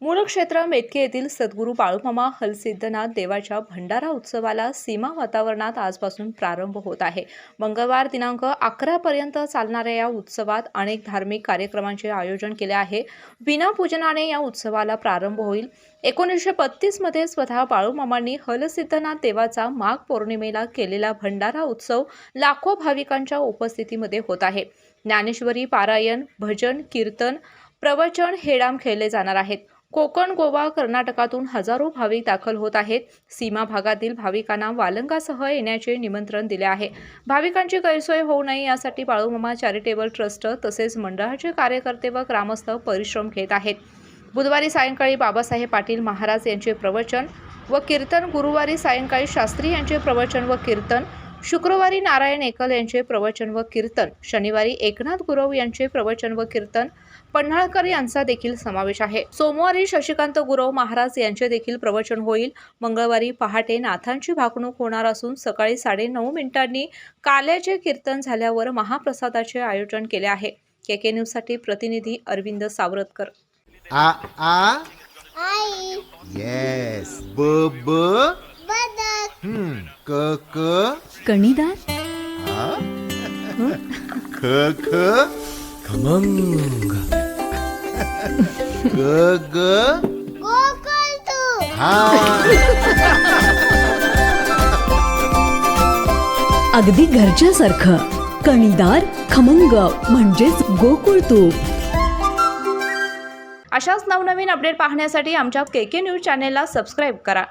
मूळ क्षेत्र मेटके येथील सद्गुरू बाळूमामा हलसिद्धनाथ देवाच्या भंडारा उत्सवाला सीमा वातावरणात आजपासून प्रारंभ होत आहे। मंगळवार दिनांक 11 पर्यंत चालणाऱ्या या उत्सवात अनेक धार्मिक कार्यक्रमांचे आयोजन केले आहे। विनापूजनाने या उत्सवाला प्रारंभ होईल। 1932 मध्ये स्वतः बाळूमामांनी हलसिद्धनाथ देवाचा माघ पौर्णिमेला केलेला भंडारा उत्सव लाखो भाविकांच्या उपस्थितीमध्ये होत आहे। ज्ञानेश्वरी पारायण, भजन, कीर्तन, प्रवचन, हेडाम खेळले जाणार आहेत। कोकण, गोवा, कर्नाटकातून हजारो भाविक दाखल होत आहेत। सीमा भागातील भाविकांना वालंगासह येण्याचे निमंत्रण दिले आहे। भाविकांची गैरसोय होऊ नये यासाठी बाळूमामा चॅरिटेबल ट्रस्ट तसेच मंडळाचे कार्यकर्ते व ग्रामस्थ परिश्रम घेत आहेत। बुधवारी सायंकाळी बाबासाहेब पाटील महाराज यांचे प्रवचन व कीर्तन, गुरुवारी सायंकाळी शास्त्री यांचे प्रवचन व कीर्तन, शुक्रवारी नारायण एकल यांचे प्रवचन व कीर्तन, शनिवारी एकनाथ गुरव यांचे प्रवचन व कीर्तन, पन्हाळकर यांचा देखील समावेश आहे। सोमवारी शशिकांत गुरव महाराज यांचे देखील प्रवचन होईल। मंगळवारी पहाटे नाथांची भाकणूक होणार असून सकाळी 9:30 काल्याचे कीर्तन झाल्यावर महाप्रसादाचे आयोजन केले आहे। केके न्यूज साठी प्रतिनिधी अरविंद सावरतकर। आ आ आई येस ब ब बदक क क कणीदार, ख ख खमंग, ग ग गोकुळ तू हा अगदी घरच्यासारखं कणीदार खमंग म्हणजेच गोकुळ तूप। अशाच नवनवीन अपडेट पाहण्यासाठी आमच्या केके न्यूज चॅनेलला सबस्क्राईब करा।